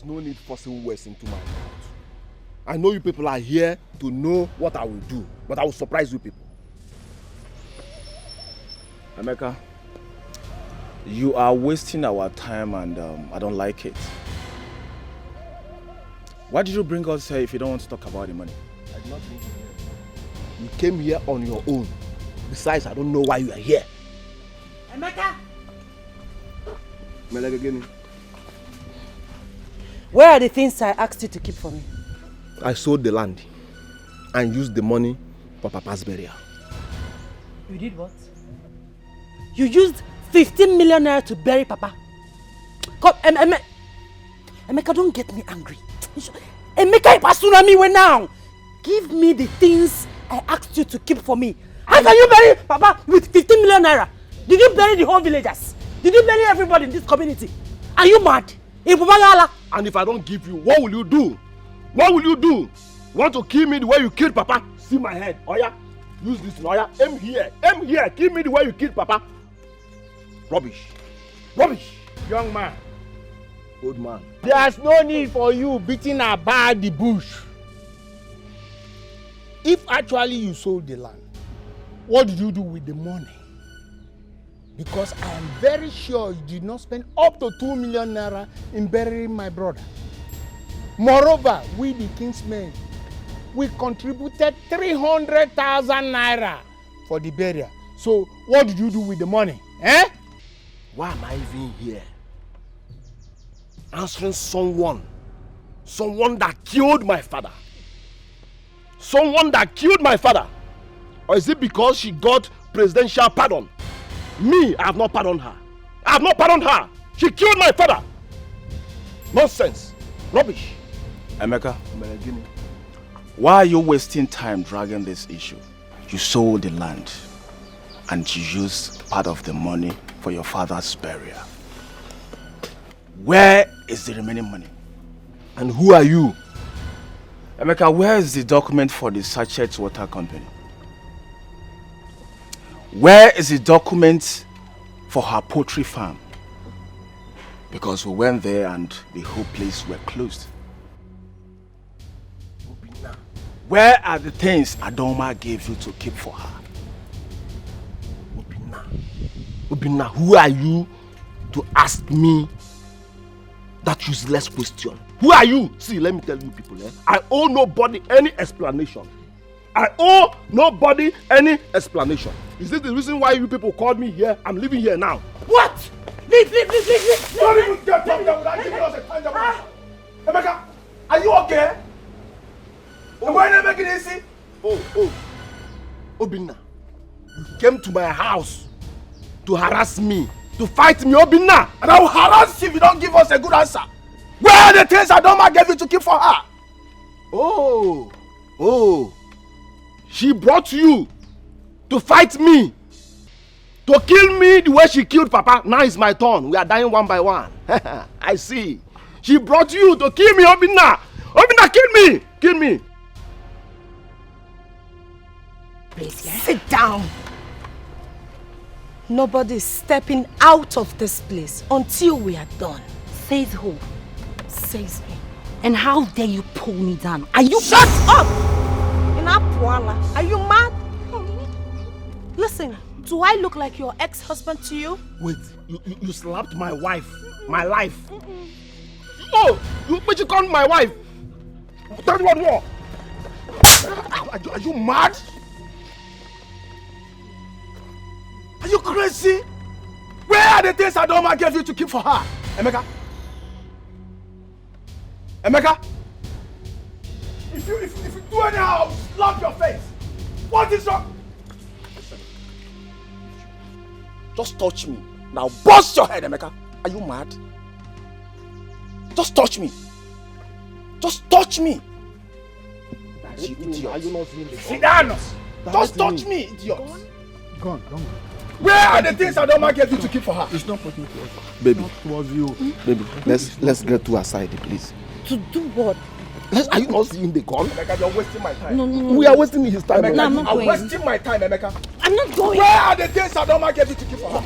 is no need forcing words into my mouth. I know you people are here to know what I will do, but I will surprise you people. Emeka, you are wasting our time and I don't like it. Why did you bring us here if you don't want to talk about the money? I did not bring you here. You came here on your own. Besides, I don't know why you are here. Emeka! Melegagini. Where are the things I asked you to keep for me? I sold the land and used the money for Papa's burial. You did what? You used 15 million naira to bury Papa. Come, Emeka, don't get me angry. Emeka, Ipasuna me now. Give me the things I asked you to keep for me. How can you bury Papa with 15 million naira? Did you bury the whole villagers? Did you bury everybody in this community? Are you mad? And if I don't give you, what will you do? What will you do? Want to kill me the way you killed Papa? See my head. Oya, use this. Oya, aim here. Aim here. Kill me the way you killed Papa. Rubbish. Rubbish. Young man. Old man. There's no need for you beating about the bush. If actually you sold the land, what did you do with the money? Because I am very sure you did not spend up to 2 million naira in burying my brother. Moreover, we the kingsmen, we contributed 300,000 naira for the burial. So what did you do with the money? Eh? Why am I even here? Answering someone that killed my father. Someone that killed my father. Or is it because she got presidential pardon? Me, I have not pardoned her. I have not pardoned her. She killed my father. Nonsense. Rubbish. Emeka, why are you wasting time dragging this issue? You sold the land and you used part of the money for your father's burial. Where is the remaining money? And who are you? Emeka, where is the document for the Sachet Water Company? Where is the document for her poultry farm? Because we went there and the whole place were closed. Where are the things Adoma gave you to keep for her? Obina, who are you to ask me that useless question? Who are you? See, let me tell you people, I owe nobody any explanation. I owe nobody any explanation. Is this the reason why you people called me here? I'm living here now. What? Leave. Don't even get talking without giving us a tangible answer. Emeka, are you okay? Am I not making it easy? Obinna, you came to my house to harass me, to fight me, Obinna, and I will harass you if you don't give us a good answer. Where are the things Adoma gave you to keep for her? Oh, she brought you to fight me, to kill me the way she killed Papa. Now it's my turn. We are dying one by one. I see. She brought you to kill me, Obinna. Obinna, kill me. Please, sit down. Nobody's stepping out of this place until we are done. Says who? Says me. And how dare you pull me down? Are you— Shut up! Are you mad? Listen, do I look like your ex-husband to you? Wait, you slapped my wife, my life. Oh, but you called my wife. Tell me what more. Are you mad? Are you crazy? Where are the things Adoma gave you to keep for her? Emeka? If you do anyhow, I'll slap your face. What is wrong? Listen. Just touch me. Now bust your head, Emeka. Are you mad? Just touch me. Just touch me. You idiot. Are you not seeing the Sit down. Just touch me, idiot. Go on. Where are the things Adoma gave you to keep for her? It's not pointing to us. Baby. Not towards you. Baby, let's get to her side, please. To do what? Are you not seeing the gun? Emeka, you're wasting my time. No. We are wasting his time. No, I'm not going. wasting my time, Emeka. I'm not going. Where are the things Adoma gave you to keep for her?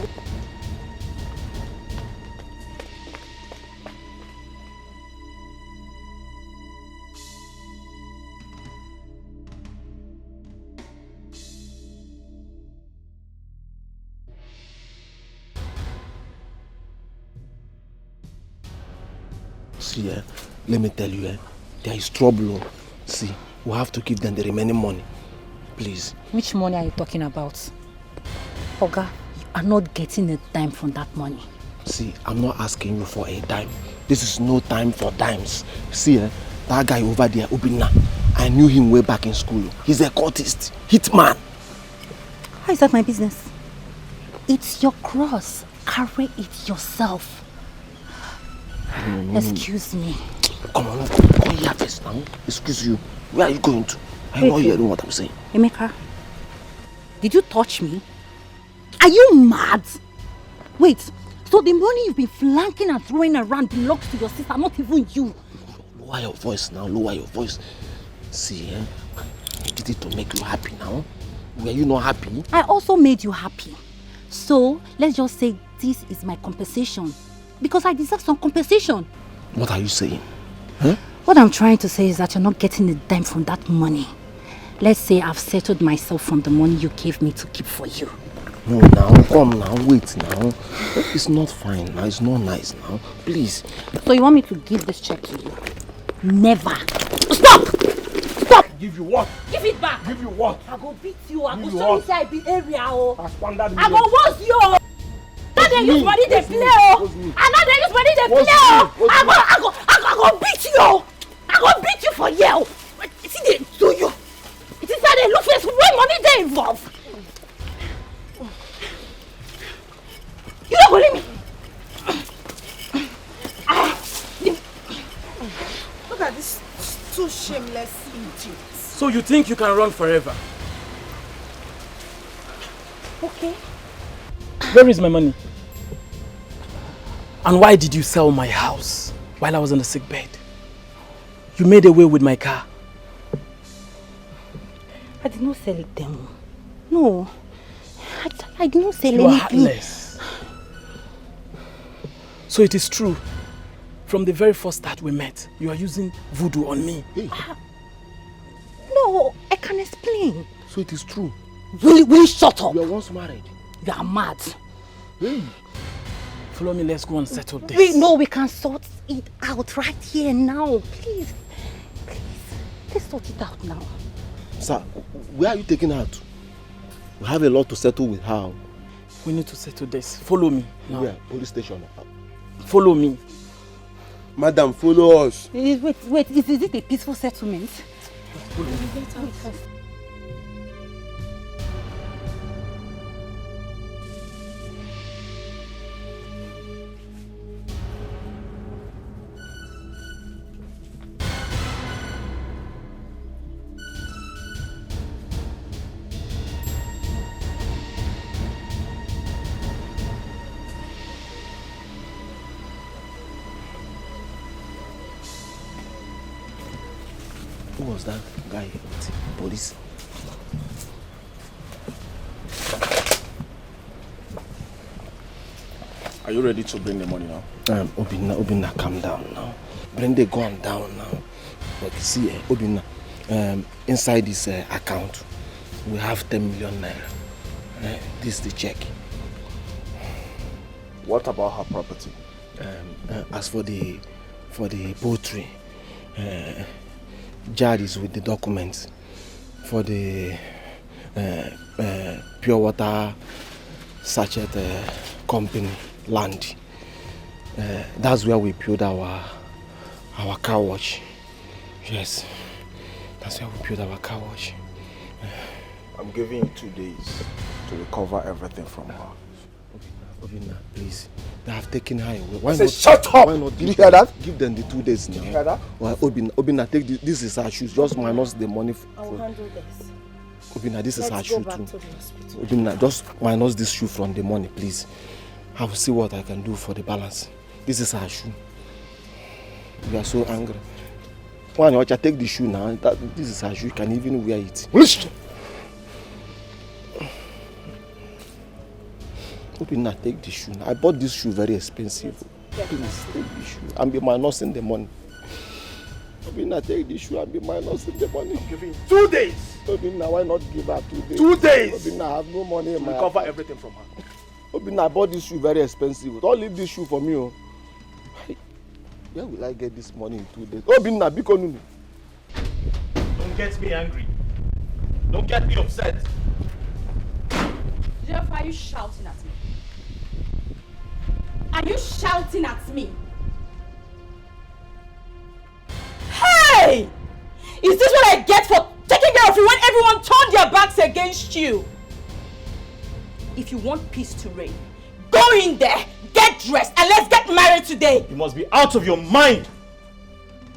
See, let me tell you, there is trouble. See, we have to give them the remaining money. Please. Which money are you talking about? Oga, you are not getting a dime from that money. See, I'm not asking you for a dime. This is no time for dimes. See, that guy over there, Obinna, I knew him way back in school. He's a cultist, hitman. How is that my business? It's your cross. Carry it yourself. Excuse me. Come on, come here first now. Excuse you. Where are you going to? I'm not hearing what I'm saying. Emeka, did you touch me? Are you mad? Wait, so the money you've been flanking and throwing around belongs to your sister, not even you. Lower your voice now, lower your voice. See, I did it to make you happy now. Were you not happy? I also made you happy. So, let's just say this is my compensation. Because I deserve some compensation. What are you saying? What I'm trying to say is that you're not getting a dime from that money. Let's say I've settled myself from the money you gave me to keep for you. No, now, come now, wait now. It's not fine now, it's not nice now. Please. So you want me to give this check to you? Never. Stop! Stop! Give you what? Give it back! Give you what? I go beat you. I Give go you show you what? say I be area. I go go wash you. Now they use money they play. And now they use money they play. I go beat you. I go beat you for you. See they do you. It is how they look face when money they involve. You don't believe me. Look at this two shameless idiots. So you think you can run forever? Okay. Where is my money? And why did you sell my house while I was on the sick bed? You made away with my car. I did not sell it them. No. I did not sell You are anything. heartless. So it is true. From the very first start we met, you are using voodoo on me. Hey. No, I can explain. So it is true. Will you shut up? You are once married. You are mad. Hey. Follow me, let's go and settle this. We can sort it out right here now. Please. Let's sort it out now. Sir, where are you taking her to? We have a lot to settle with her. We need to settle this. Follow me now. Where? Police station. Follow me. Madam, follow us. Wait, is it a peaceful settlement? Who was that guy with police? Are you ready to bring the money now? Obinna, calm down now. Bring the gun down now. But see, Obinna, inside this account, we have 10 million naira. This is the check. What about her property? As for the poultry, Jad is with the documents. For the pure water sachet company land, that's where we build our car wash. Yes, that's where we build our car wash. I'm giving you 2 days to recover everything from her. Obinna, please. They have taken her away. Why I said, not? shut up! Why not? Did you hear that? Give them the 2 days now. Did you hear that? Well, Obinna, take this is her shoes. Just minus the money. I will handle this. Obinna, this is her Let's go shoe back too. to the hospital. Obinna, just minus this shoe from the money, please. I will see what I can do for the balance. This is her shoe. You are so angry. Why not? Take the shoe now. This is her shoe. You can even wear it. Obinna, take the shoe. I bought this shoe very expensive. Please, take the shoe and be minusing the money. Obinna, take the shoe and be minusing the money. I'm giving you 2 days Obinna, why not give her 2 days? 2 days Obinna, I have no money in to my recover account. everything from her. Obinna, I bought this shoe very expensive. Don't leave this shoe for me. Oh. Where will I get this money in 2 days? Oh, Binna, Bikonunu. Don't get me angry. Don't get me upset. Jeff, are you shouting at me? Are you shouting at me? Hey! Is this what I get for taking care of you when everyone turned their backs against you? If you want peace to reign, go in there, get dressed, and let's get married today. You must be out of your mind.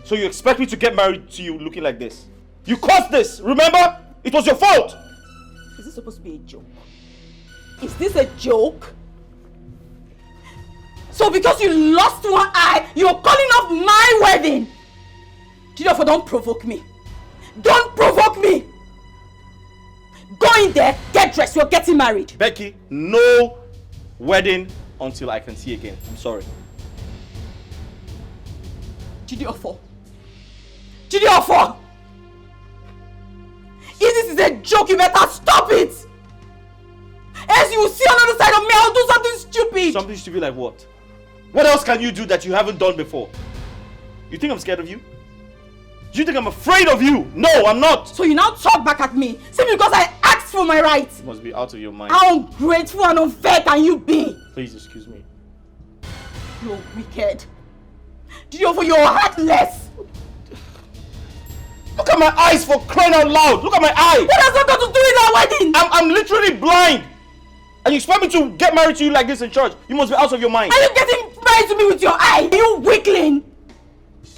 So you expect me to get married to you looking like this? You caused this, remember? It was your fault. Is this supposed to be a joke? Is this a joke? So because you lost one eye, you're calling off my wedding? Therefore, don't provoke me. Don't provoke me. Go in there, get dressed, you're getting married. Becky, no wedding until I can see again. I'm sorry. Jidiofo. Jidiofo! If this is a joke, you better stop it! Else you will see on the other side of me, I'll do something stupid! Something stupid like what? What else can you do that you haven't done before? You think I'm scared of you? Do you think I'm afraid of you? No, I'm not! So you now talk back at me, simply because I asked for my rights! You must be out of your mind. How ungrateful and unfair can you be? Please excuse me. You're wicked. Jidiofo, you're heartless! Look at my eyes, for crying out loud! Look at my eye! What has that got to do with our wedding? I'm literally blind! And you expect me to get married to you like this in church? You must be out of your mind. Are you getting married to me with your eye? Are you weakling?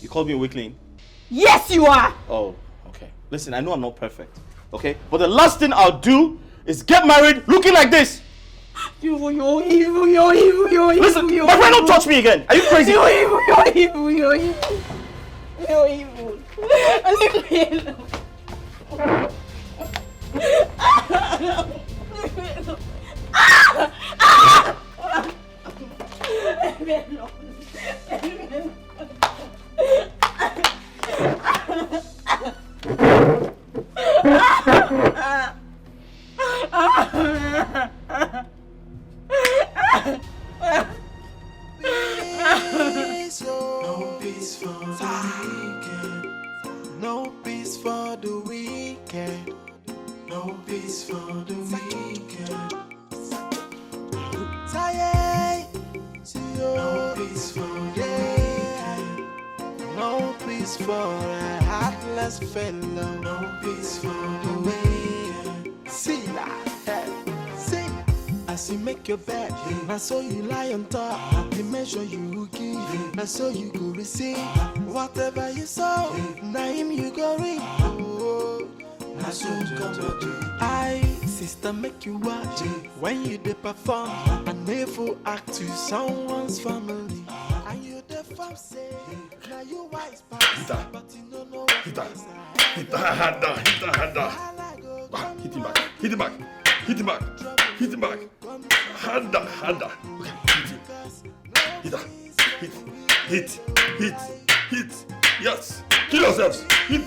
You called me a weakling? Yes, you are! Oh, okay. Listen, I know I'm not perfect, okay? But the last thing I'll do is get married looking like this! You're evil, you're evil, you're evil. Listen, my friend, don't touch me again! Are you crazy? You're evil, you're evil, you're evil. You're evil. Leave me alone. Leave me alone. Leave me alone. Leave me alone. No peace for the weekend. No peace for the weekend. No peace for the weekend. No peace for the weekend. No peace for a heartless fellow. No peace for the weekend. See that? See. As you make your bed, I saw you lie on top. The measure you give, I saw you go receive. Whatever you sow, now him you go reap. Oh, I saw you come do. I, sister, make you watch when you dey perform an evil act to someone's family. And you dey farm say, now you wise pass, but you don't know what Hit her. is Hit her harder. Hit her harder. Hit him back. Hit him back. Hit him back. Hit him back. Harder. Okay, hit him. Hit her. Hit. Yes. Kill yourselves. Hit.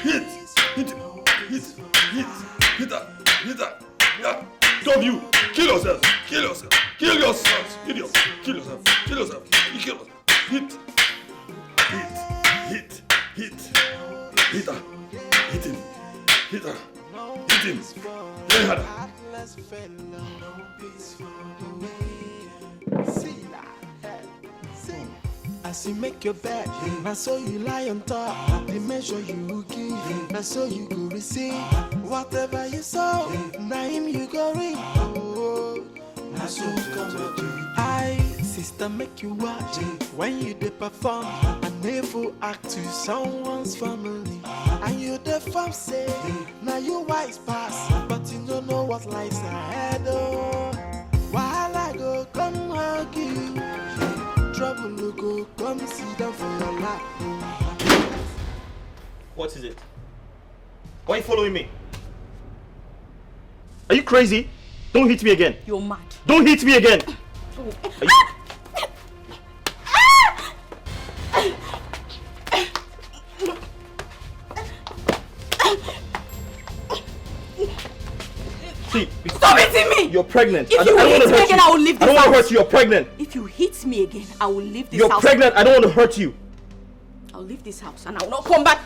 Hit her. Yeah. Two of you. Kill yourselves. Kill yourself. Hit. Hit her. Hit her. Very hard. As you make your bed, I saw you lie on top. The measure you give, I saw you go receive. Whatever you sow, now him you go reap. Oh, I saw you come do. I, sister, make you watch when you dey perform an evil act to someone's family. And you dey farm say, now you wise pass, but you don't know what lies ahead. Oh, while I go come hug you. Trouble will go, come sit down for your lap. What is it? Why are you following me? Are you crazy? Don't hit me again. You're mad. Don't hit me again. Are you... See, stop hitting me! You're pregnant. If you hit me again, I will leave this house. I don't want to hurt you. You're pregnant. If you hit me again, I will leave this You're house. You're pregnant. I don't want to hurt you. I'll leave this house and I will not come back.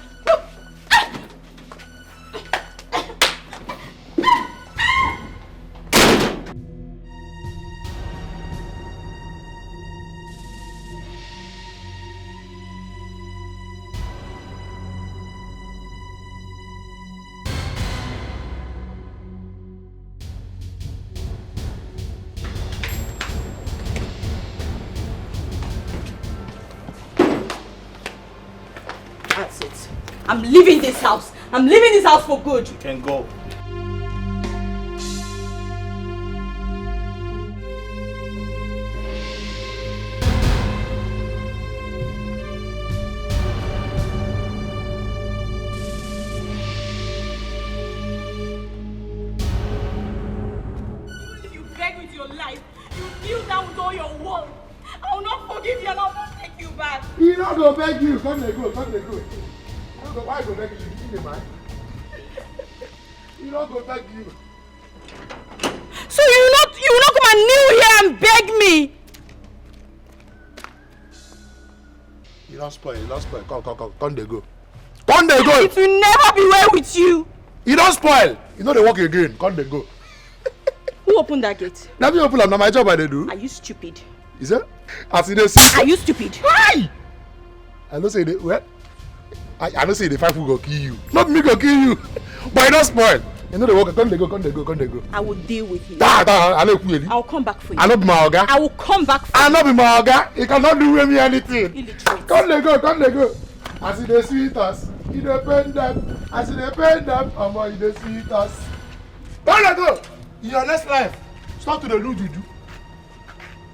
That's it. I'm leaving this house. I'm leaving this house for good. You can go. Even if you beg with your life, you kneel down with all your world. I will not forgive you and I will not take you back. He not go beg you. Come they go. Why go beg you? You think the man? He not go beg you. So you will not come and kneel here and beg me. You don't spoil. Come they go. Come they go. It will never be well with you. You don't spoil. You know they walk again. Come they go. Who opened that gate? Let me open up. Now my job I they do. Are you stupid? Is it? I see this. Are you stupid? Why? I don't say they well. I don't say the five will go kill you. Not me go kill you. But you don't spoil. You know they walk. Come they go. I will deal with you. I know you. I will come back for you. I not be my oga. I will come back for you. I not be my oga. You cannot do with me anything. Illiterate. Come they go. I see the sweet us. You depend them. I see they pay them. You the sweet us. Come they go. In your next life, start to the lose juju.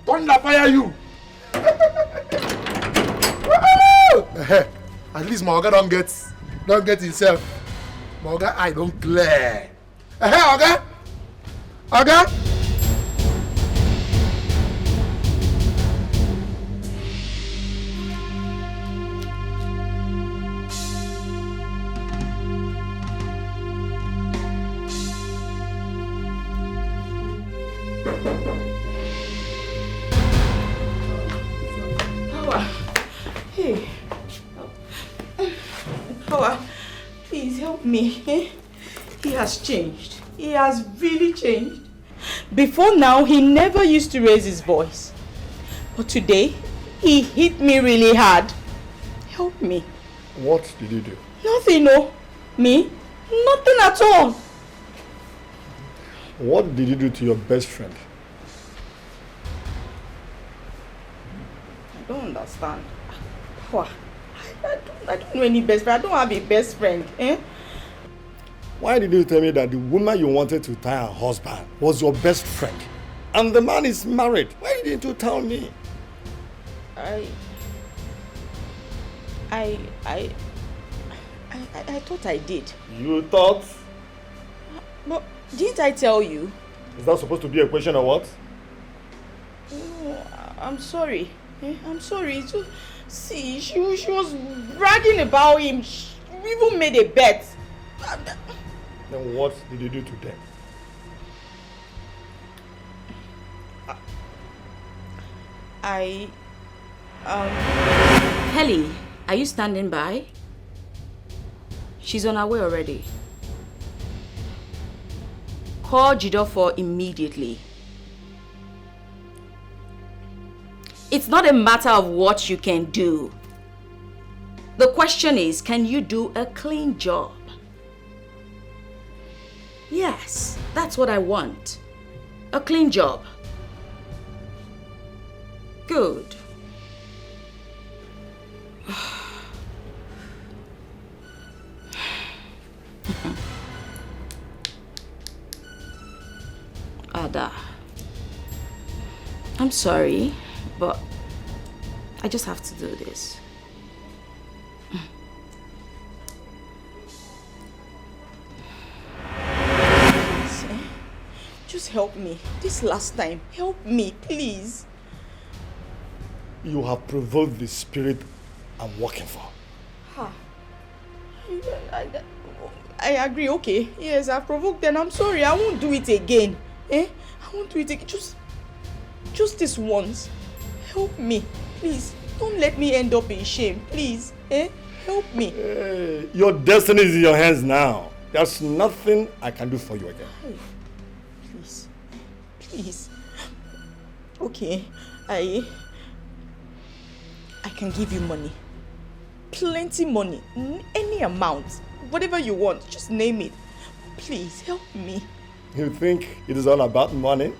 Don't fire you. At least my oga don't get himself. My oga I don't clear. Oga. Hey. Power, please help me. He has changed. He has really changed. Before now, he never used to raise his voice. But today, he hit me really hard. Help me. What did you do? Nothing, no. Me? Nothing at all. What did you do to your best friend? I don't understand. Power. I don't know any best friend. I don't have a best friend. Why did you tell me that the woman you wanted to tie her husband was your best friend? And the man is married. Why didn't you tell me? I thought I did. You thought? But didn't I tell you? Is that supposed to be a question or what? No, I'm sorry. I'm sorry. See, she was bragging about him. She even made a bet. Then what did you do to them? Helly, are you standing by? She's on her way already. Call Jidofor immediately. It's not a matter of what you can do. The question is, can you do a clean job? Yes, that's what I want. A clean job. Good. Ada, I'm sorry, but I just have to do this. Just help me. This last time, help me, please. You have provoked the spirit I'm working for. I agree, okay. Yes, I provoked them. I'm sorry. I won't do it again. I won't do it again. Just this once. Help me, please. Don't let me end up in shame, please. Help me. Your destiny is in your hands now. There's nothing I can do for you again. Please. Please. Okay, I can give you money. Plenty money. Any amount. Whatever you want. Just name it. Please, help me. You think it is all about money?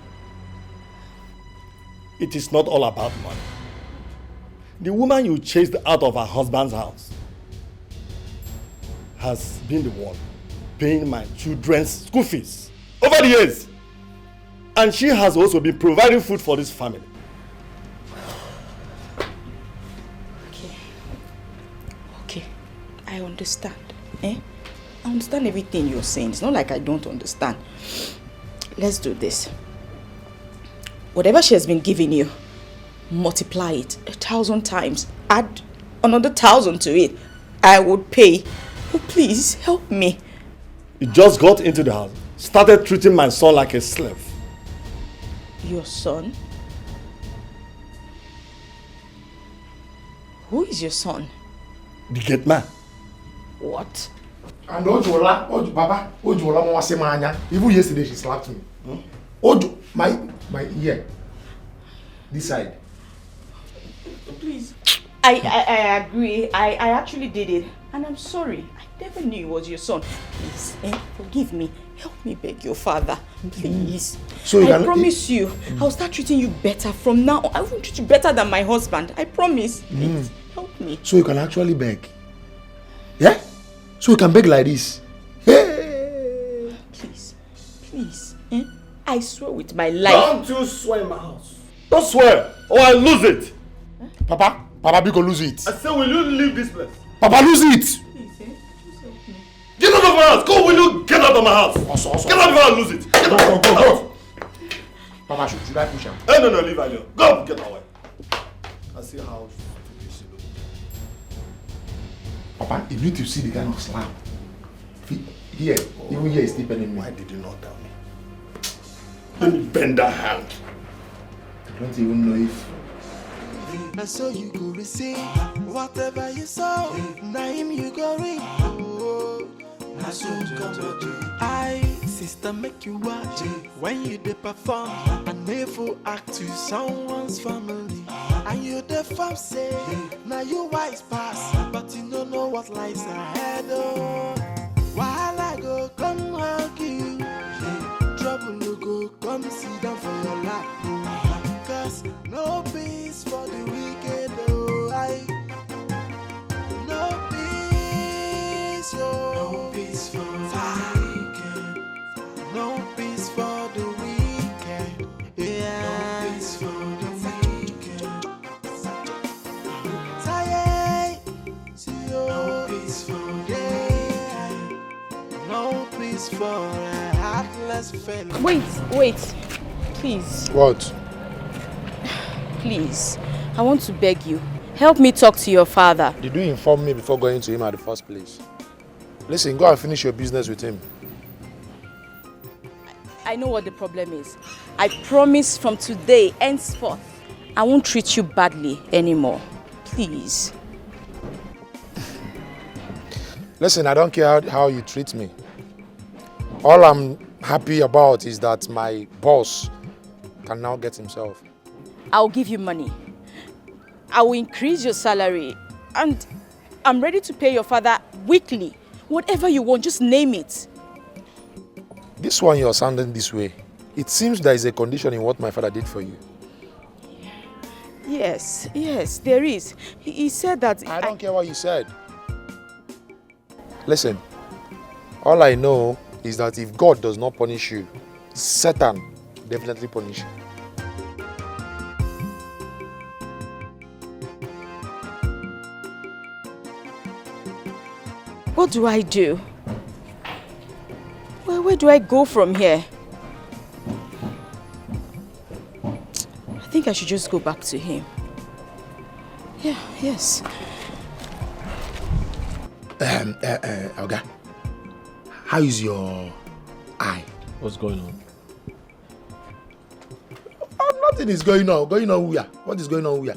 It is not all about money. The woman you chased out of her husband's house has been the one paying my children's school fees over the years. And she has also been providing food for this family. Okay, I understand. I understand everything you're saying. It's not like I don't understand. Let's do this. Whatever she has been giving you, multiply it 1,000 times. Add another 1,000 to it. I would pay. Oh, please, help me. You just got into the house, started treating my son like a slave. Your son? Who is your son? The gate man. What? And Ojola, Baba, Ojola Mwasemanya. Even yesterday she slapped me. Ojo, my ear. This side. Please. I agree. I actually did it. And I'm sorry. I never knew it was your son. Please, forgive me. Help me beg your father. Please. So I promise you, I'll start treating you better from now on. I will treat you better than my husband. I promise. Please, help me. So you can actually beg. Yeah? So you can beg like this. Hey. Please. I swear with my life. Don't you swear in my house. Don't swear, or I lose it. Papa, Biko lose it. I say, will you leave this place? Papa, lose it. Please, just help me. Get out of my house. Go, will you get out of my house? Also. Get out before I lose it. Get out. Go. Papa, should I push him? No, leave her alone. Go, get away. I see how stupid she looks. Papa, you need to see the kind of slap. Here, even here is deeper than me. Why did you not tell me? Let me bend that hand. I don't even know if... Now so you go receive whatever you saw. Name you go read. Now so come I sister make you watch when you dey perform and never act to someone's family. And you the fam say now you wise pass, but you don't know what lies ahead. While I go come hug you, trouble will go come sit down for your lap. Cause no peace for the wicked, no peace, no peace for the wicked, no peace for the wicked, yeah. No peace for the wicked, no peace for no peace for a heartless fellow. Wait, please. What? Please, I want to beg you. Help me talk to your father. Did you inform me before going to him at the first place? Listen, go and finish your business with him. I know what the problem is. I promise from today, henceforth, I won't treat you badly anymore. Please. Listen, I don't care how you treat me. All I'm happy about is that my boss can now get himself. I'll give you money. I will increase your salary. And I'm ready to pay your father weekly. Whatever you want, just name it. This one you're sounding this way. It seems there is a condition in what my father did for you. Yes, there is. He said that... I don't care what you said. Listen, all I know is that if God does not punish you, Satan definitely punish you. What do I do? Where do I go from here? I think I should just go back to him. Yes. Oga, how is your eye? What's going on? Oh, nothing is going on. Going on where? What is going on where?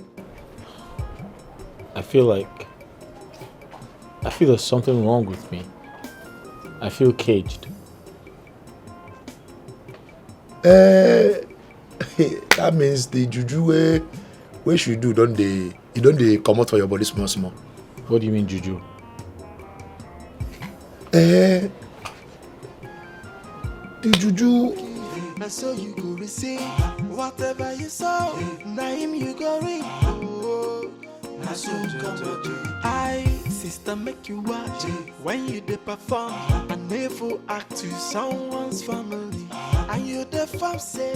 I feel there's something wrong with me. I feel caged. That means the juju we should do, don't they come out for your body small. What do you mean juju? The juju. Now so you go receive whatever you sow. Now him you go reap. Oh, now so come I sister make you watch when you dey perform and never act to someone's family. And you the fam say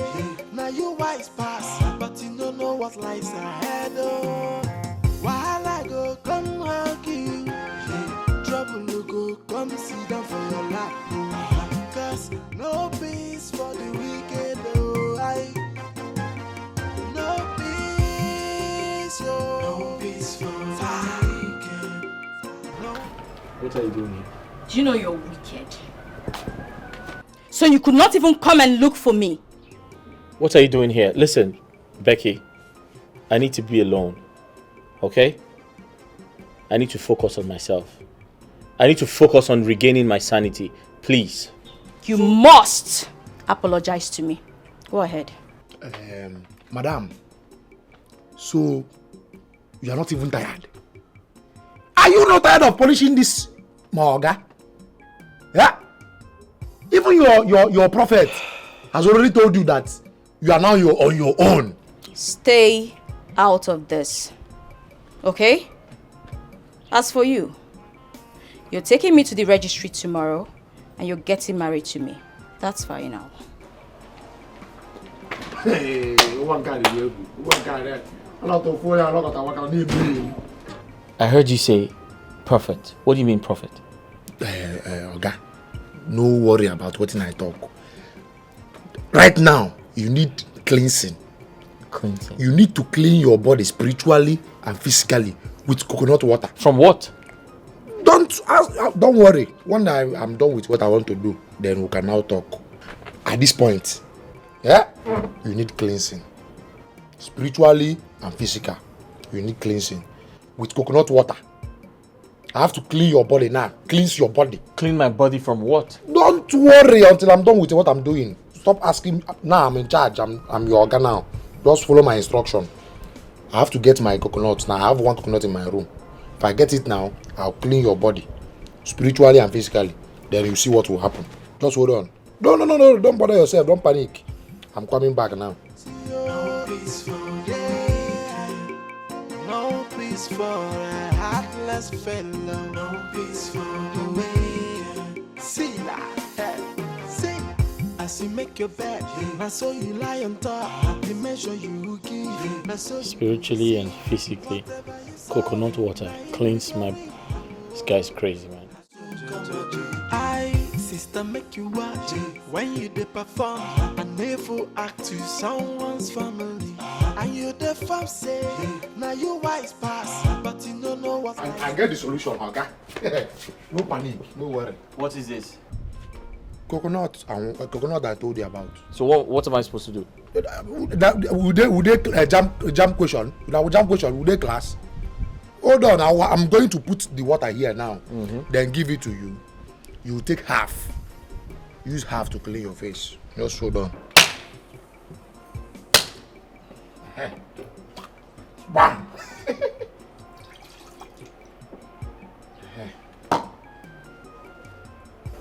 now you wise pass, but you don't know what lies ahead. Oh, while I go come hug you, trouble will go come sit down for your lap. Cause no peace for the wicked, oh, no peace, oh, no peace for the wicked. No. What are you doing here? Do you know you're wicked? So you could not even come and look for me? What are you doing here? Listen, Becky, I need to be alone, okay? I need to focus on myself. I need to focus on regaining my sanity, please. You must apologize to me. Go ahead. Madam, so you are not even tired? Are you not tired of polishing this Maoga? Yeah? Even your prophet has already told you that you are now on your own. Stay out of this. Okay? As for you, you're taking me to the registry tomorrow and you're getting married to me. That's fine now. Hey, I heard you say prophet. What do you mean prophet? Oga, no worry about what I talk. Right now, you need cleansing. Cleansing? You need to clean your body spiritually and physically with coconut water. From what? Don't worry. When I'm done with what I want to do, then we can now talk. At this point, yeah, you need cleansing. Spiritually and physical, you need cleansing with coconut water. I have to clean your body now. Cleanse your body. Clean my body from what? Don't worry until I'm done with what I'm doing. Stop asking. Now I'm in charge. I'm your organ now. Just follow my instruction. I have to get my coconuts now. I have one coconut in my room. If I get it now, I'll clean your body, spiritually and physically. Then you see what will happen. Just hold on. No. Don't bother yourself. Don't panic. I'm coming back now. No peace for no peace for a heartless fellow. No peace for the way. See that? See. As you make your bed, I saw you lie on top. The measure you give. Spiritually and physically, coconut water cleans my... This guy's crazy, man. Sister make you watch when you dey perform and never act to someone's family. And you the fam say, now you wise pass, but you don't know what I get the solution, okay? No panic, no worry. What is this? Coconut I told you about. So what am I supposed to do? Would they jam question? Would they class? Hold on, I'm going to put the water here now. Then give it to you. You take half. Use half to clean your face. Just hold on. Bam!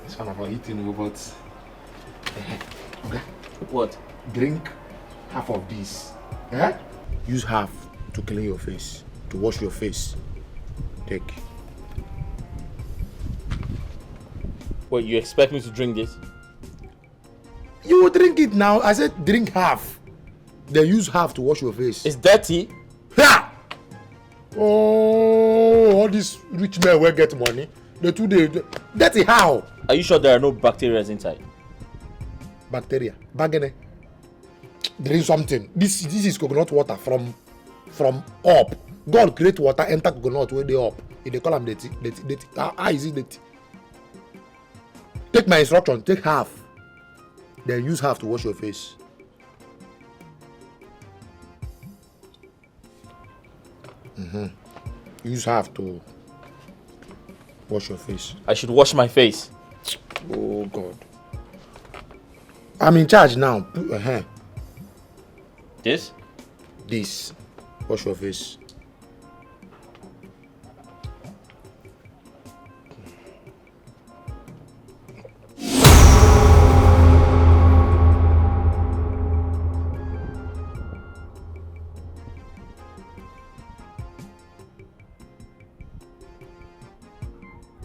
This one about eating robots. Okay. What? Drink half of this. Eh? Use half to clean your face, to wash your face. Take. Wait, you expect me to drink this? You will drink it now. I said drink half. Then use half to wash your face. It's dirty. Ha! Oh, all these rich men will get money. The 2 days. Dirty how? Are you sure there are no bacteria inside? Bacteria. Bagene. There is something. This is coconut water from up. God create water, enter coconut where they up. If they call them dirty. How is it dirty? Take my instruction, take half. Then use half to wash your face. You just have to wash your face. I should wash my face. Oh God. I'm in charge now. This? This. Wash your face.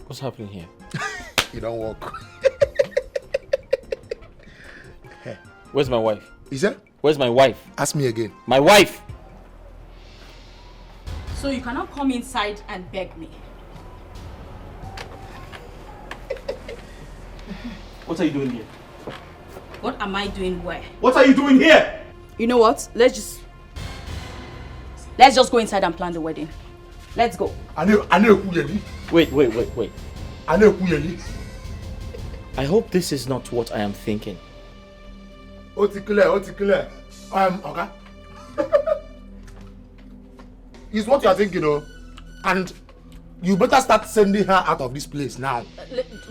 What's happening here? You don't walk. Where's my wife? Is that? Where's my wife? Ask me again. My wife! So you cannot come inside and beg me. What are you doing here? What am I doing where? What are you doing here? You know what? Let's just go inside and plan the wedding. Let's go. Wait. I hope this is not what I am thinking. Okay. It's what you are thinking, and you better start sending her out of this place now.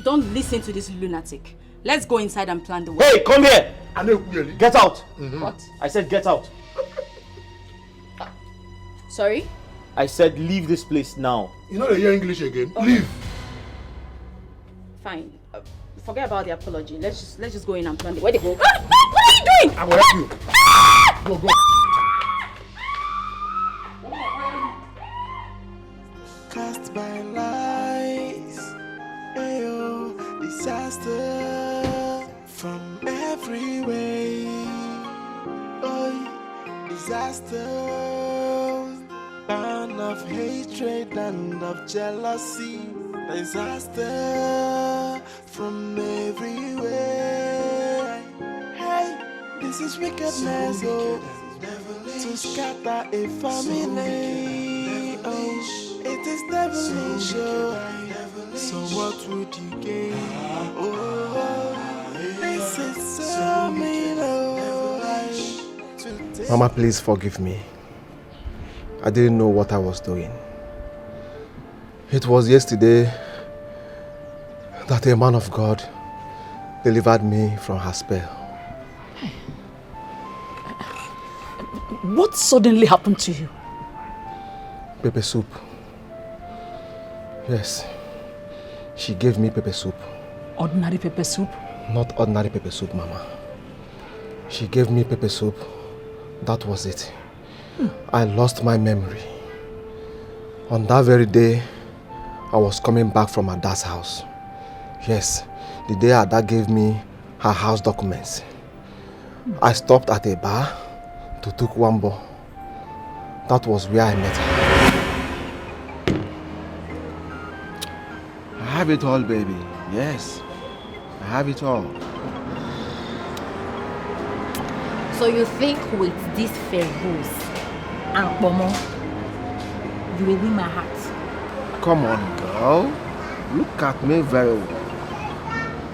Don't listen to this lunatic. Let's go inside and plan the wedding. Hey, come here! Get out! What? I said get out. Sorry? I said leave this place now. You know they hear English again. Okay. Leave. Fine. Forget about the apology. Let's just go in and plan the wedding. What are you doing? I will help you. Go. Cast by lies, ayo, disaster from every way. Oh, disaster, bound of hatred and of jealousy. Disaster from everywhere. Hey, this is wickedness, oh, to scatter a family. Oh, it is devilish, oh. So what would you gain? Oh, this is so mean, oh. Mama, please forgive me. I didn't know what I was doing. It was yesterday that a man of God delivered me from her spell. What suddenly happened to you? Pepper soup. Yes. She gave me pepper soup. Ordinary pepper soup? Not ordinary pepper soup, Mama. She gave me pepper soup. That was it. I lost my memory. On that very day, I was coming back from her dad's house. Yes, the day her dad gave me her house documents. I stopped at a bar to take one ball. That was where I met her. I have it all, baby. Yes, I have it all. So you think with this Fergus and Pomo, you will win my heart? Come on, girl. Look at me very well.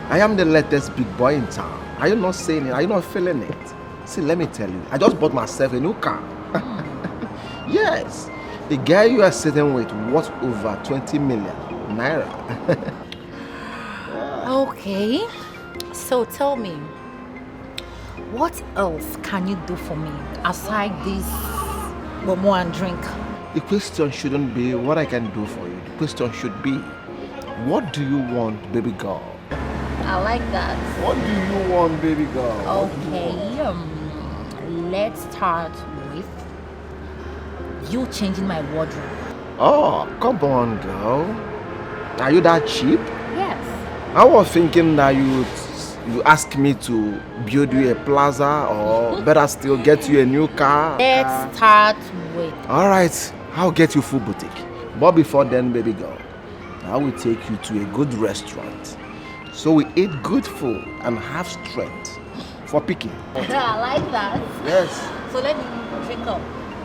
I am the latest big boy in town. Are you not saying it? Are you not feeling it? See, let me tell you. I just bought myself a new car. Yes. The guy you are sitting with worth over 20 million naira. Okay. So tell me, what else can you do for me aside this Momo and drink? The question shouldn't be what I can do for you. The question should be, what do you want, baby girl? I like that. What do you want, baby girl? Okay, let's start with you changing my wardrobe. Oh, come on, girl. Are you that cheap? Yes. I was thinking that you ask me to build you a plaza or better still get you a new car. Let's start with... Alright, I'll get you full boutique. But before then, baby girl, I will take you to a good restaurant. So we eat good food and have strength for picking. I like that. Yes. So let me drink up.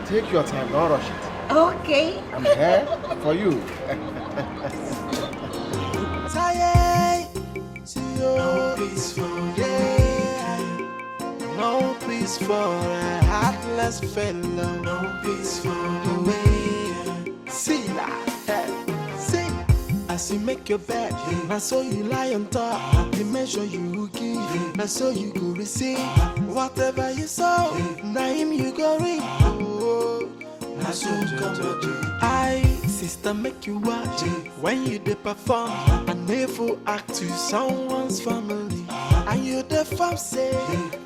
Take your time, don't rush it. Okay. I'm here for you. No peace for no peace for a heartless fellow. No peace for the way. See that. As you make your bed, I saw you lie on top. The measure you give, I saw you go receive. Whatever you sow, now him you go reap. Oh, I so come I, sister, make you watch when you dey perform. A never act to someone's family. And you the farm say,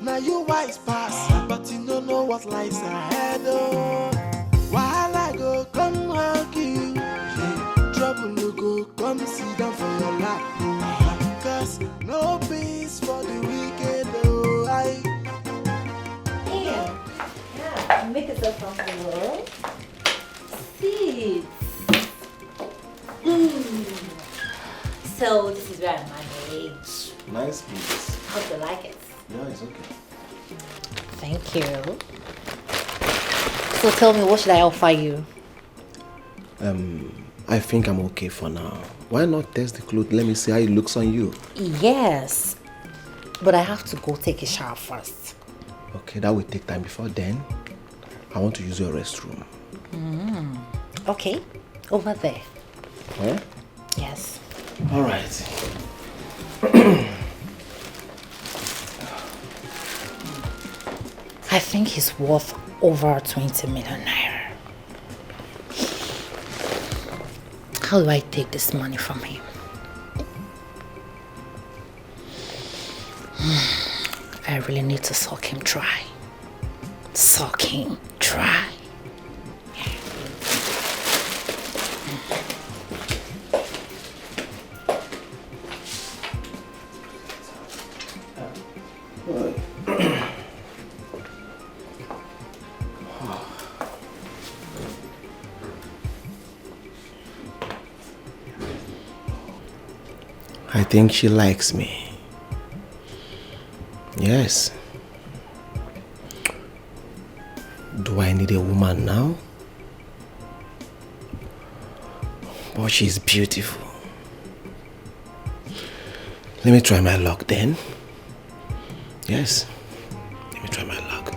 now you wise pass, but you don't know what lies ahead. Oh, while I go come hug you, trouble no go come sit down for your lap. Oh, cause no peace for the wicked. Oh, Yeah, make yourself comfortable. Sit. So this is where I'm managed. Nice piece. Hope you like it. Yeah, it's okay. Thank you. So tell me, what should I offer you? I think I'm okay for now. Why not test the clothes? Let me see how it looks on you. Yes, but I have to go take a shower first. Okay, that will take time. Before then, I want to use your restroom. Okay, over there. Huh? Yes. All right. I think he's worth over 20 million naira. How do I take this money from him? I really need to suck him dry. Suck him dry. I think she likes me. Yes. Do I need a woman now? But she's beautiful. Let me try my luck then. Yes. Let me try my luck.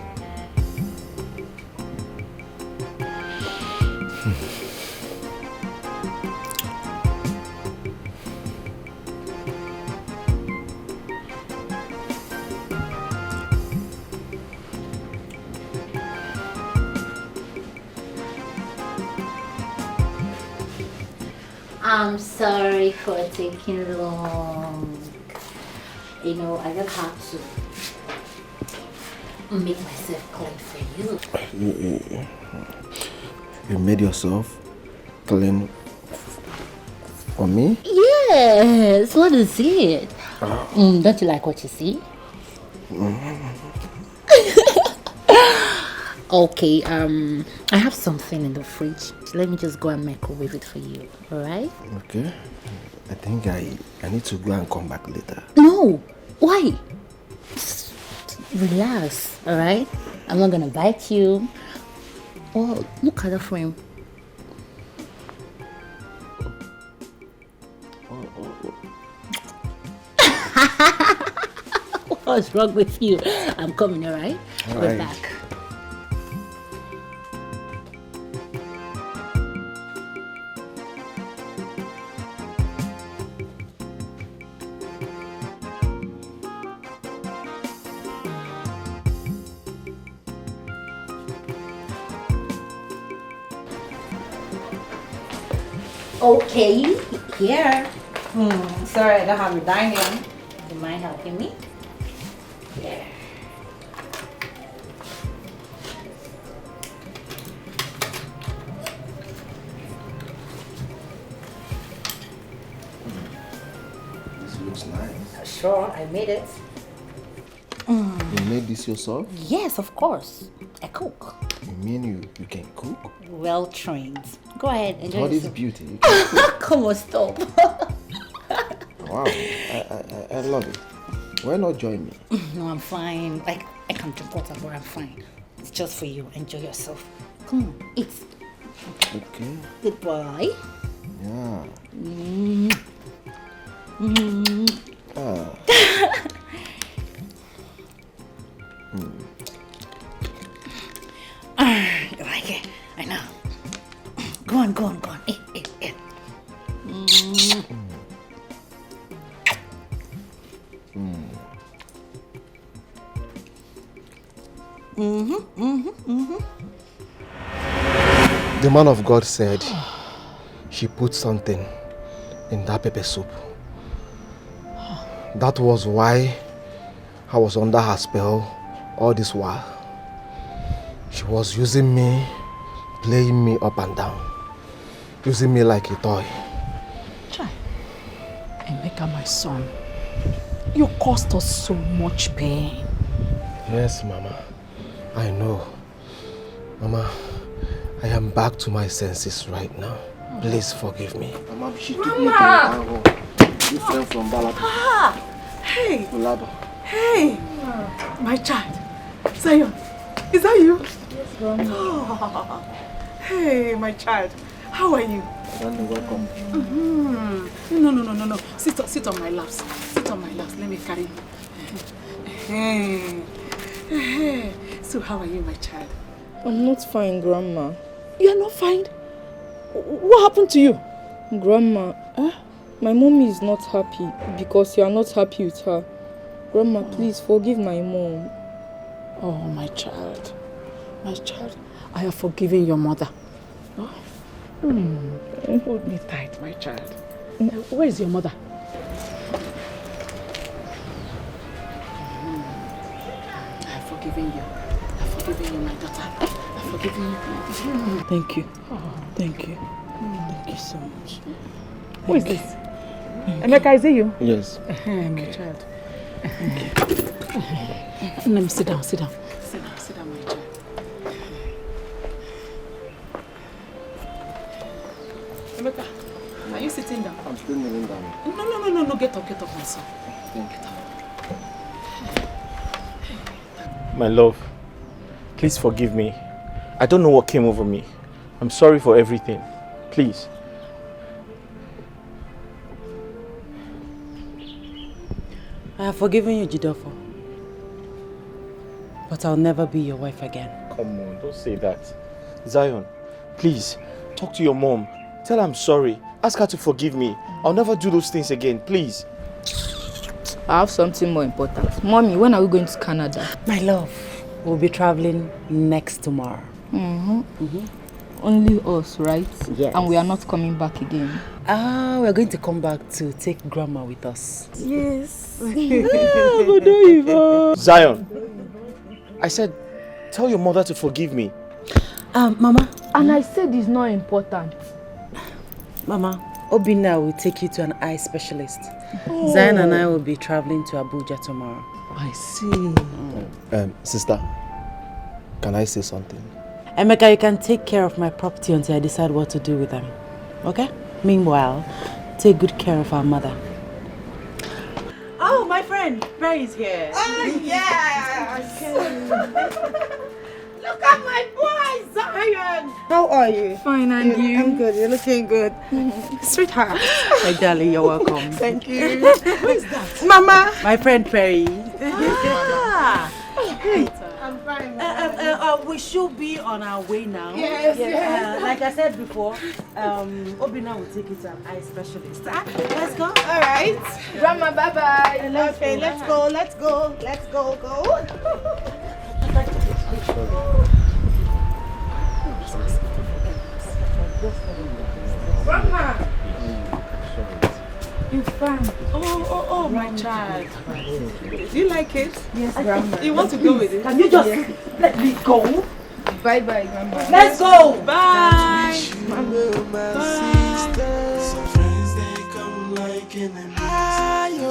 I'm sorry for taking long. You know, I just had to make myself clean for you. You made yourself clean for me? Yes, what is it? Don't you like what you see? Okay, I have something in the fridge. Let me just go and microwave it for you, alright? Okay. I think I need to go and come back later. No! Why? Just relax, alright? I'm not gonna bite you. Oh, look at the frame. What's wrong with you? I'm coming, alright? We're back. Okay, here. Sorry, I don't have a dining. Do you mind helping me? Yeah. This looks nice. Sure, I made it. You made this yourself? Yes, of course. I cook. You mean you can cook? Well trained. Go ahead, enjoy What is yourself. beauty? You can cook. Come on, stop. Wow, I love it. Why not join me? No, I'm fine. Like, I can drink water, but I'm fine. It's just for you. Enjoy yourself. Come on, eat. Okay. Good boy. Yeah. You like it? I know. Go on. Eat. The man of God said she put something in that pepper soup. That was why I was under her spell all this while. She was using me, playing me up and down, using me like a toy. Chai, Emeka, my son, you caused us so much pain. Yes, Mama, I know. Mama, I am back to my senses right now. Please forgive me. Mama, she took me to a different from Balaba. Ah! Hey! Balaba. Hey! My child. Zion, is that you? Yes, Grandma. Oh. Hey, my child. How are you? Welcome. No. Sit on my laps. Sit on my laps. Let me carry you. Hey. So how are you, my child? I'm not fine, Grandma. You're not fine? What happened to you? Grandma, my mommy is not happy because you are not happy with her. Grandma, please forgive my mom. Oh, my child, I have forgiven your mother. Oh. Hold me tight, my child. Where is your mother? I have forgiven you. I have forgiven you, my daughter. I have forgiven you. Thank you. Thank you. Thank you so much. Who is this? Emeka, is it you? Yes. My child. Let me sit down, my child. Emeka, are you sitting down? I'm still kneeling down. No, get up, my son. Get up. My love, please forgive me. I don't know what came over me. I'm sorry for everything. Please. I have forgiven you, Jidofo. But I'll never be your wife again. Come on, don't say that. Zion, please, talk to your mom. Tell her I'm sorry. Ask her to forgive me. I'll never do those things again, please. I have something more important. Mommy, when are we going to Canada? My love, we'll be traveling next tomorrow. Only us, right? Yes. And we are not coming back again. We're going to come back to take Grandma with us. Yes. Zion, I said, tell your mother to forgive me. Mama. And I said it's not important. Mama, Obina will take you to an eye specialist. Zion and I will be traveling to Abuja tomorrow. I see. Sister, can I say something? Emeka, you can take care of my property until I decide what to do with them. Okay? Meanwhile, take good care of our mother. Oh, my friend, Barry is here. Oh, yes! Look at my boy, Zion! How are you? Fine, and you? I'm good, you're looking good. Sweetheart. My darling, you're welcome. Thank you. Who is that? Mama! My friend Perry. I'm fine. We should be on our way now. Yes. Like I said before, Obina will take you to an eye specialist. Let's go. All right. Grandma, bye-bye. Okay, let's go. Go. Grandma! You fine? Oh, my child. Do you like it? Yes, Grandma. You want to go with it? Can you just let me go? Bye-bye, Grandma. Let's go. Bye. Some friends they come like enemies.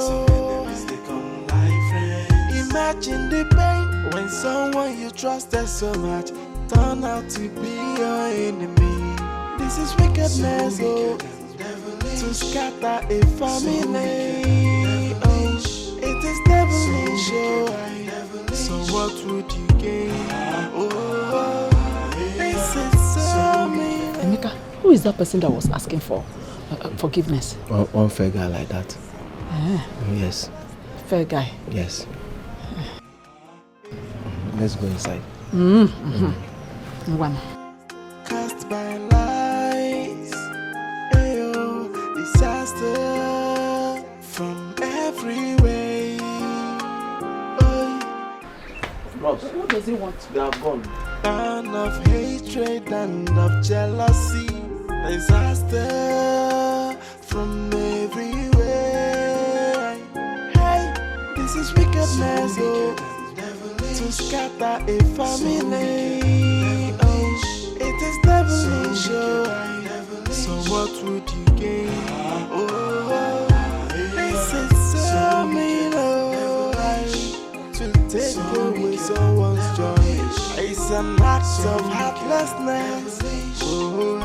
Some enemies they come like friends. Imagine the pain when someone you trusted so much turn out to be your enemy. This is wickedness, to scatter a family. It is devilish, so what would you gain? This is so mean. Emeka, who is that person that was asking for forgiveness? One fair guy like that. Yes. Fair guy. Yes. Let's go inside. One. Cast by lies, ayo, disaster from every way. Ross, What does he want? they have gone. No. of hatred and of jealousy. Disaster from everywhere. Hey, this is wickedness, to scatter a family. Oh, it is devilish. So what would you gain? Oh, this is so mean. To take away someone's joy. It's an act of heartlessness. Oh,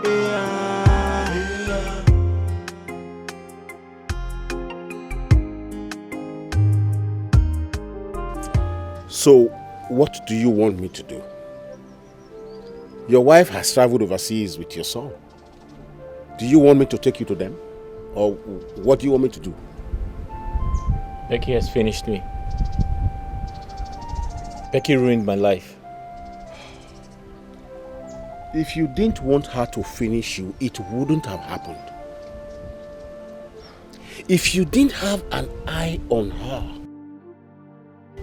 yeah. So, what do you want me to do? Your wife has traveled overseas with your son. Do you want me to take you to them? Or what do you want me to do? Becky has finished me. Becky ruined my life. If you didn't want her to finish you, it wouldn't have happened. If you didn't have an eye on her,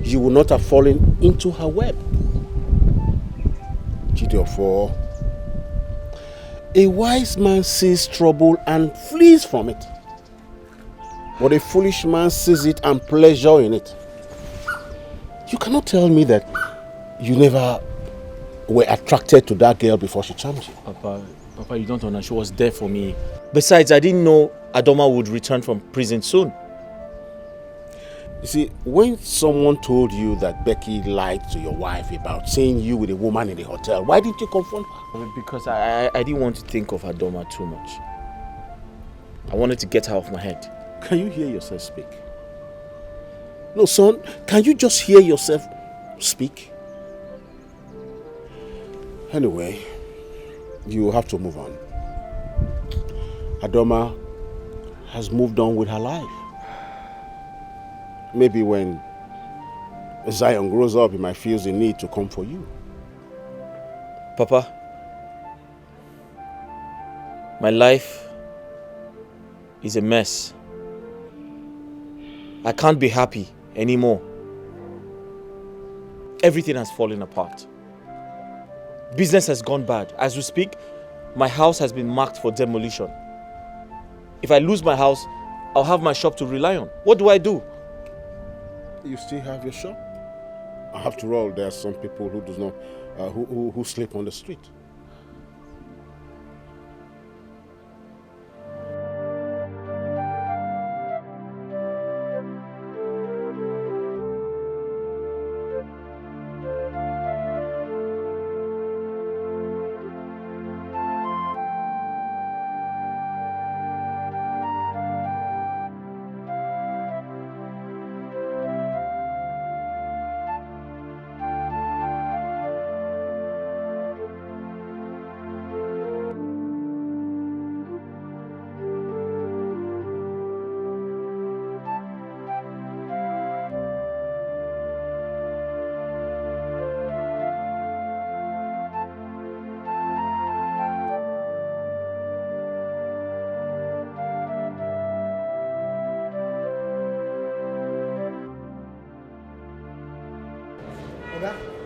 you would not have fallen into her web. Therefore, a wise man sees trouble and flees from it. But a foolish man sees it and pleasure in it. You cannot tell me that you never were attracted to that girl before she charmed you. Papa, you don't understand. She was there for me. Besides, I didn't know Adoma would return from prison soon. You see, when someone told you that Becky lied to your wife about seeing you with a woman in the hotel, why didn't you confront her? Because I didn't want to think of Adoma too much. I wanted to get her off my head. Can you hear yourself speak? No, son, can you just hear yourself speak? Anyway, you have to move on. Adoma has moved on with her life. Maybe when Zion grows up, he might feel the need to come for you. Papa, my life is a mess. I can't be happy anymore. Everything has fallen apart. Business has gone bad. As we speak, my house has been marked for demolition. If I lose my house, I'll have my shop to rely on. What do I do? You still have your shop? After all, there are some people who do not, who sleep on the street.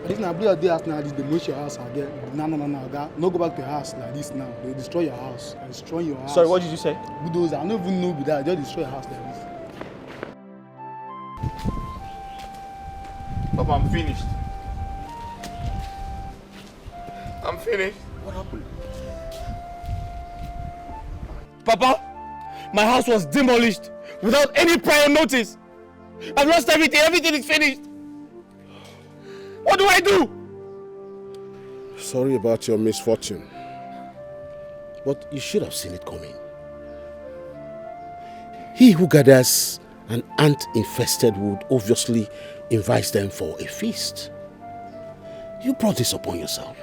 If na blow your day house now, they demolish your house again. No, Oga. No go back to your house like this now. They destroy your house. They destroy your house. Sorry, what did you say? Bulldozer. I don't even know with that. They just destroy your house like this. Papa, I'm finished. I'm finished. What happened? Papa, my house was demolished without any prior notice. I've lost everything. Everything is finished. What do I do? Sorry about your misfortune. But you should have seen it coming. He who gathers an ant-infested wood obviously invites them for a feast. You brought this upon yourself.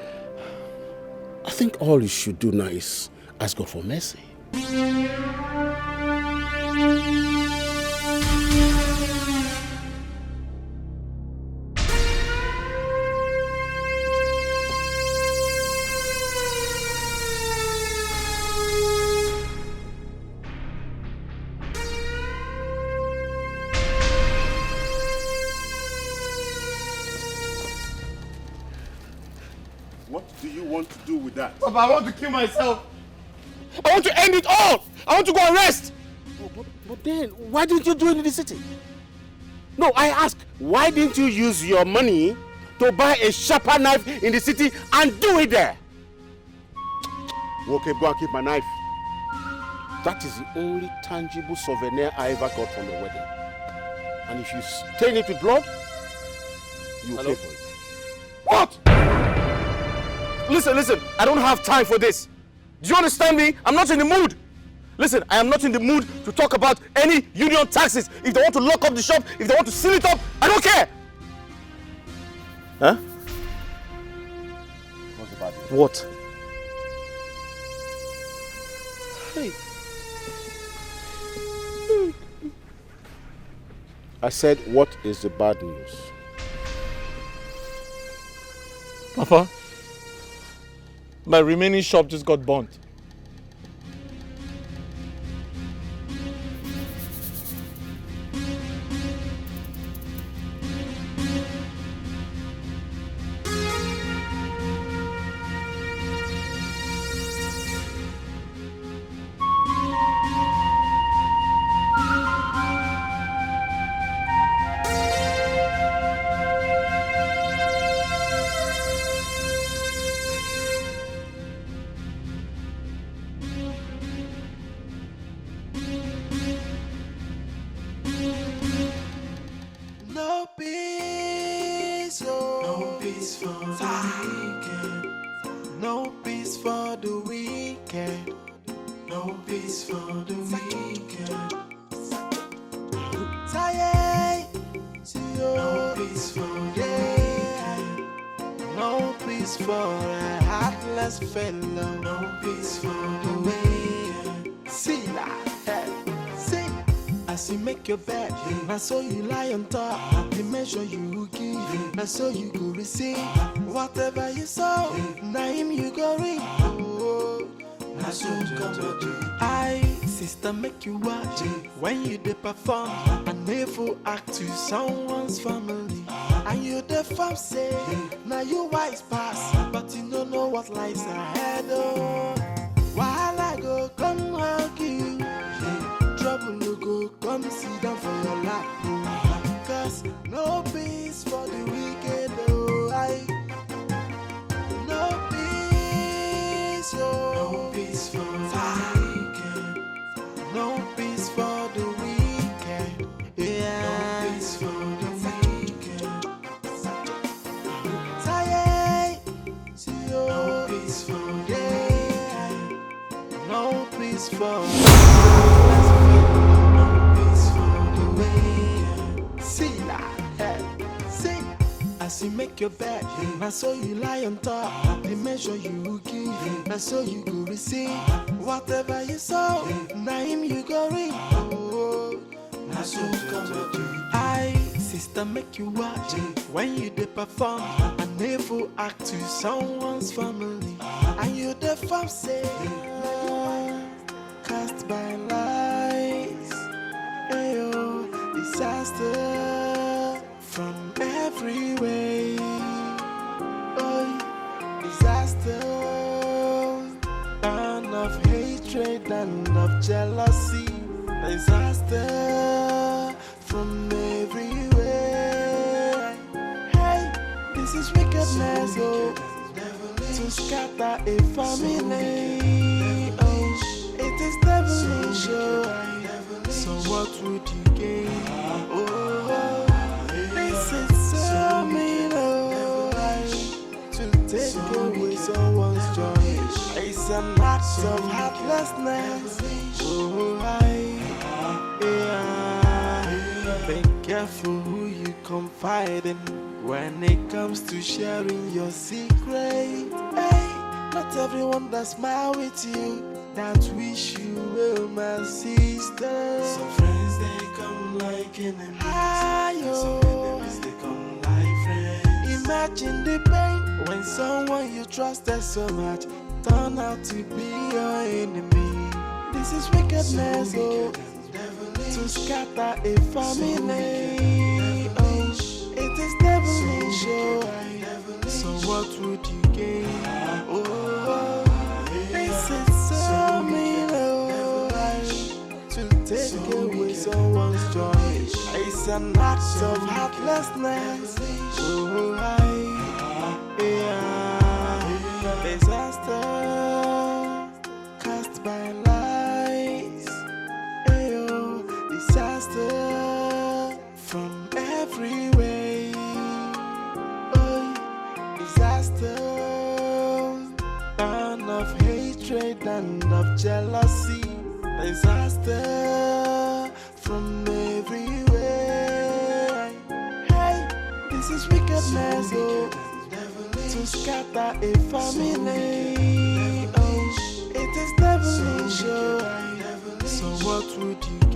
I think all you should do now is ask God for mercy. want to do with that? Papa, I want to kill myself. I want to end it all. I want to go and rest. But then, why didn't you do it in the city? No, I ask, why didn't you use your money to buy a sharper knife in the city and do it there? Okay, go and keep my knife. That is the only tangible souvenir I ever got from the wedding. And if you stain it with blood, you will pay for it. What? Listen, I don't have time for this. Do you understand me? I'm not in the mood. Listen, I am not in the mood to talk about any union taxes. If they want to lock up the shop, if they want to seal it up, I don't care. Huh? What's the bad news? What? Hey. I said, what is the bad news? Papa, my remaining shop just got burnt. No peace, oh. No peace for the weekend. No peace for the weekend. No peace for the weekend. Tired, no peace for the day. No peace for a heartless fellow. No peace for the weekend. See that, see. As you make your bed, I saw you lie on top. The measure you give, I saw you go receive. Whatever you saw, now him you go reap. Oh, I so come to do. I, sister, make you watch when you dey perform. A never act to someone's family. And you the fam say, now you wise pass, but you don't know what lies ahead. Oh, while I go come hug you. Trouble no go come sit down for your lap, oh. Cause no peace for the wicked, oh. No peace, oh. No peace for the weekend. No peace for the weekend. Yeah. No peace for the weekend. Tired, see you. No peace for the day. No peace for as you make your bed, I saw you lie on top. The measure you give, I saw you go receive. Whatever you saw, now him you go reap. Oh, I so come to do. I, sister, make you watch when you dey perform. I never act to someone's family. And you the fam say, cast by lights, ayo, disaster from every way. Oh, disaster, and of hatred and of jealousy. Disaster from everywhere. Hey, this is wickedness, oh, to scatter a family. Oh, it is devilish, oh. So what would you gain? Oh, this is so mean, oh, to take away someone's joy. It's an act of heartlessness. Oh, be careful who you confide in when it comes to sharing your secret. Hey, not everyone that smile with you that wish you well, my sister. Some friends they come like enemies. Some enemies they come like friends. Imagine the pain when someone you trusted so much turn out to be your enemy. This is wickedness, oh, to scatter a family. Oh, it is devilish, oh. So what would you gain? Oh, someone's joy. It's an act of heartlessness. Oh, disaster cast by lies. Ayo, disaster from every way. Oh, disaster, and of hatred and of jealousy. Disaster from everywhere. Hey, this is wickedness, oh, to scatter a family. Oh, it is devilish, oh. So what would you